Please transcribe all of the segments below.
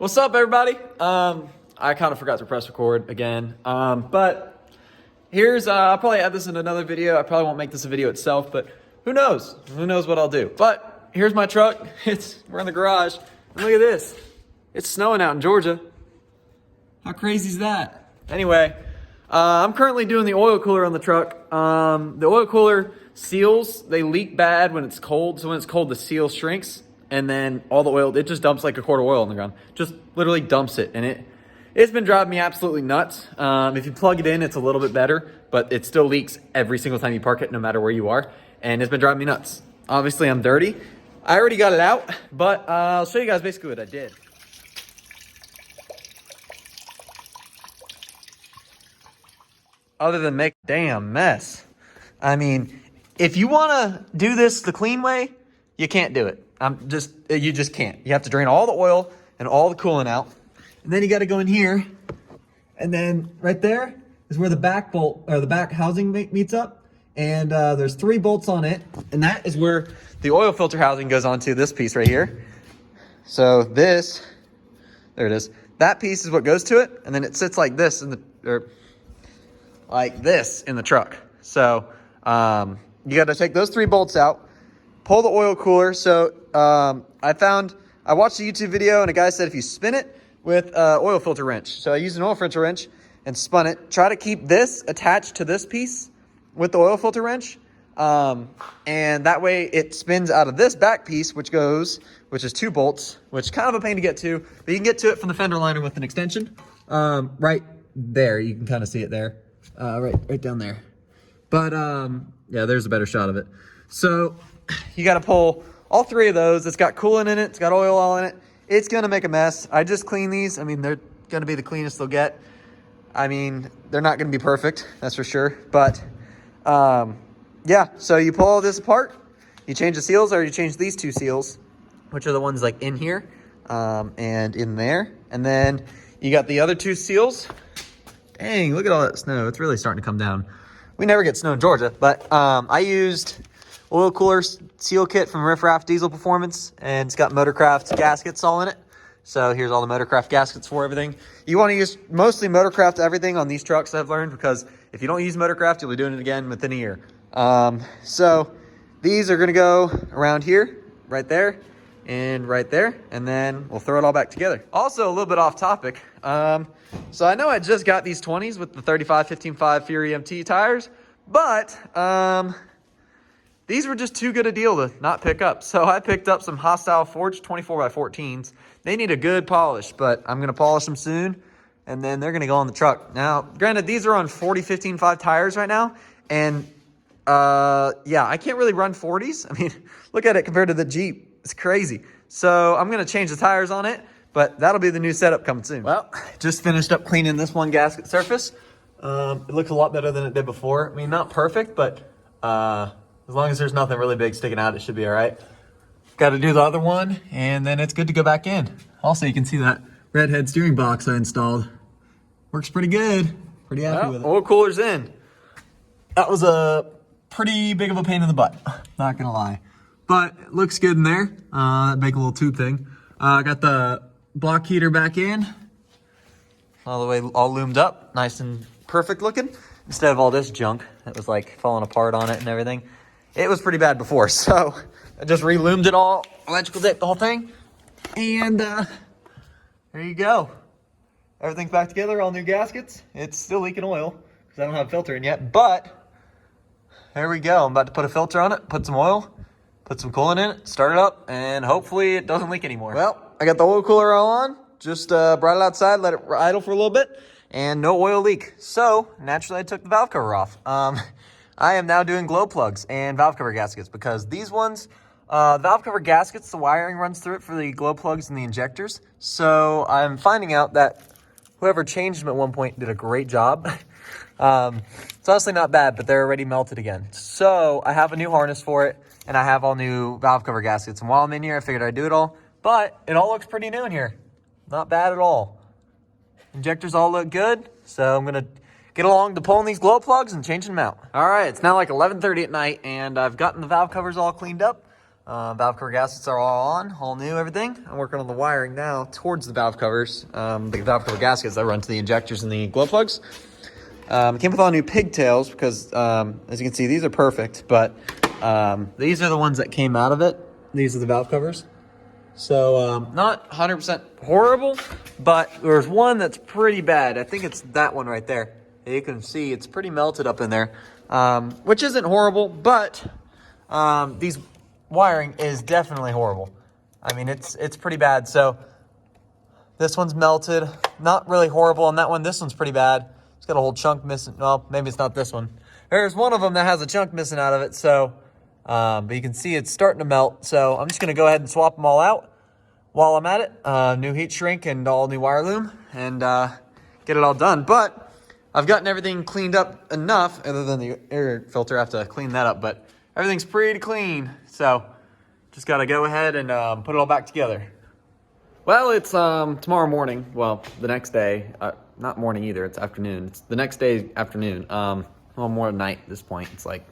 What's up, everybody? I kind of forgot to press record again. But here's, I'll probably add this in another video. I probably won't make this a video itself, but who knows? Who knows what I'll do? But here's my truck. We're in the garage. And look at this. It's snowing out in Georgia. How crazy is that? Anyway, I'm currently doing the oil cooler on the truck. The oil cooler seals, they leak bad when it's cold. So when it's cold, the seal shrinks. And then all the oil, it just dumps like a quart of oil on the ground. Just literally dumps it. And it's been driving me absolutely nuts. If you plug it in, it's a little bit better. But it still leaks every single time you park it, no matter where you are. And it's been driving me nuts. Obviously, I'm dirty. I already got it out. But I'll show you guys basically what I did. Other than make a damn mess. I mean, if you want to do this the clean way, you can't do it. You just can't. You have to drain all the oil and all the coolant out. And then you got to go in here. And then right there is where the back bolt or the back housing meets up. And there's 3 bolts on it. And that is where the oil filter housing goes onto this piece right here. So there it is. That piece is what goes to it. And then it sits like this in the truck. So you got to take those 3 bolts out, pull the oil cooler. So I watched a YouTube video and a guy said if you spin it with oil filter wrench. So I used an oil filter wrench and spun it. Try to keep this attached to this piece with the oil filter wrench. And that way it spins out of this back piece, which is 2 bolts, which is kind of a pain to get to, but you can get to it from the fender liner with an extension. Right there, you can kind of see it there. Right down there. But yeah, there's a better shot of it. So you got to pull all 3 of those. It's got coolant in it. It's got oil all in it. It's going to make a mess. I just cleaned these. I mean, they're going to be the cleanest they'll get. I mean, they're not going to be perfect. That's for sure. But yeah, so you pull all this apart. You change the seals, or you change these 2 seals, which are the ones like in here and in there. And then you got the other 2 seals. Dang, look at all that snow. It's really starting to come down. We never get snow in Georgia, but I used oil cooler seal kit from Riff Raff Diesel Performance, and it's got Motorcraft gaskets all in it. So here's all the Motorcraft gaskets for everything. You want to use mostly Motorcraft everything on these trucks, I've learned, because if you don't use Motorcraft, you'll be doing it again within a year. So these are going to go around here, right there, and right there, and then we'll throw it all back together. Also, a little bit off topic. So I know I just got these 20s with the 35 15.5 Fury MT tires, but these were just too good a deal to not pick up. So I picked up some Hostile Forged 24x14s. They need a good polish, but I'm going to polish them soon, and then they're going to go on the truck. Now, granted, these are on 40 15.5 tires right now, and yeah, I can't really run 40s. I mean, look at it compared to the Jeep. It's crazy. So I'm going to change the tires on it, but that'll be the new setup coming soon. Well, just finished up cleaning this one gasket surface. It looks a lot better than it did before. I mean, not perfect, but as long as there's nothing really big sticking out, it should be all right. Got to do the other one, and then it's good to go back in. Also, you can see that redhead steering box I installed. Works pretty good. Pretty happy with it. Oil cooler's in. That was a pretty big of a pain in the butt, not gonna lie. But it looks good in there. That big little tube thing. Got the block heater back in. All the way, all loomed up. Nice and perfect looking. Instead of all this junk that was like falling apart on it and everything. It was pretty bad before, so I just re-loomed it all. Electrical tape the whole thing. And there you go. Everything's back together, all new gaskets. It's still leaking oil because I don't have a filter in yet, but there we go. I'm about to put a filter on it, put some oil, put some coolant in it, start it up, and hopefully it doesn't leak anymore. Well, I got the oil cooler all on. Just brought it outside, let it idle for a little bit, and no oil leak. So, naturally, I took the valve cover off. I am now doing glow plugs and valve cover gaskets because these ones, valve cover gaskets, the wiring runs through it for the glow plugs and the injectors. So, I'm finding out that whoever changed them at one point did a great job. It's honestly not bad, but they're already melted again. So, I have a new harness for it, and I have all new valve cover gaskets. And while I'm in here, I figured I'd do it all. But it all looks pretty new in here. Not bad at all. Injectors all look good. So I'm going to get along to pulling these glow plugs and changing them out. All right, it's now like 11:30 at night, and I've gotten the valve covers all cleaned up. Valve cover gaskets are all on, all new, everything. I'm working on the wiring now towards the valve covers, the valve cover gaskets that run to the injectors and the glow plugs. Came with all new pigtails because, as you can see, these are perfect, but these are the ones that came out of it. These are the valve covers. So, not 100% horrible, but there's one that's pretty bad. I think it's that one right there. You can see it's pretty melted up in there, which isn't horrible, but these wiring is definitely horrible. I mean, it's pretty bad. So this one's melted, not really horrible on that one. This one's pretty bad. It's got a whole chunk missing. Well, maybe it's not this one. There's one of them that has a chunk missing out of it. So, but you can see it's starting to melt. So I'm just going to go ahead and swap them all out while I'm at it. New heat shrink and all new wire loom and get it all done. But I've gotten everything cleaned up enough, other than the air filter. I have to clean that up, but everything's pretty clean. So just got to go ahead and put it all back together. Well, it's tomorrow morning. Well, the next day. Not morning either. It's afternoon. It's the next day afternoon. Well, more night at this point. It's like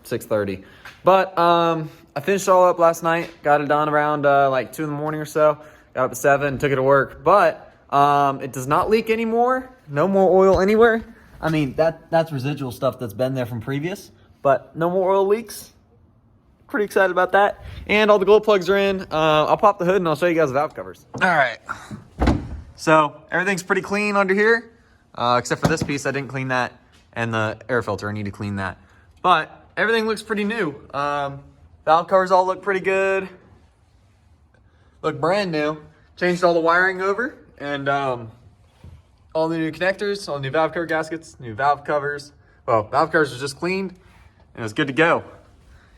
6:30. But I finished it all up last night. Got it done around like 2 in the morning or so. Got up at 7, took it to work. But it does not leak anymore. No more oil anywhere. I mean, that's residual stuff that's been there from previous. But no more oil leaks. Pretty excited about that. And all the glow plugs are in. I'll pop the hood and I'll show you guys the valve covers. All right. So everything's pretty clean under here. Except for this piece, I didn't clean that. And the air filter, I need to clean that. But everything looks pretty new. Valve covers all look pretty good. Look brand new. Changed all the wiring over. And all the new connectors, all the new valve cover gaskets, new valve covers. Well, valve covers are just cleaned. And it's good to go.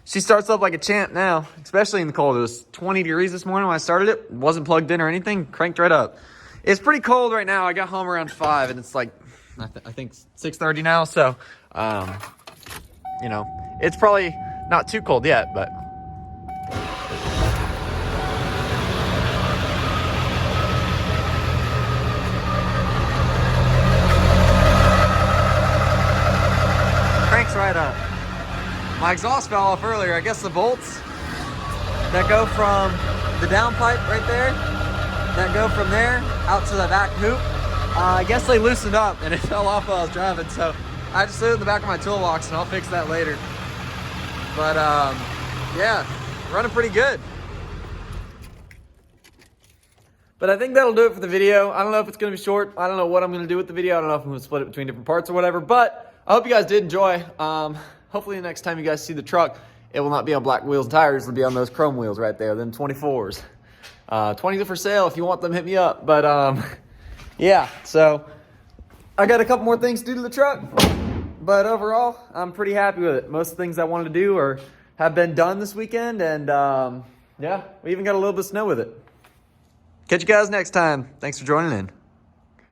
She starts up like a champ now, especially in the cold. It was 20 degrees this morning when I started it. It wasn't plugged in or anything. Cranked right up. It's pretty cold right now. I got home around 5 and it's like, I think 6:30 now. So, you know, it's probably not too cold yet, but. Cranks right up. My exhaust fell off earlier. I guess the bolts that go from the downpipe right there, that go from there out to the back hoop, I guess they loosened up and it fell off while I was driving. So I just threw it in the back of my toolbox and I'll fix that later. But yeah, running pretty good. But I think that'll do it for the video. I don't know if it's going to be short. I don't know what I'm going to do with the video. I don't know if I'm going to split it between different parts or whatever. But I hope you guys did enjoy. Hopefully the next time you guys see the truck, it will not be on black wheels and tires. It'll be on those chrome wheels right there, then 24s. 20s are for sale. If you want them, hit me up. But yeah, so I got a couple more things to do to the truck. But overall, I'm pretty happy with it. Most of the things I wanted to do have been done this weekend. And yeah, we even got a little bit of snow with it. Catch you guys next time. Thanks for joining in.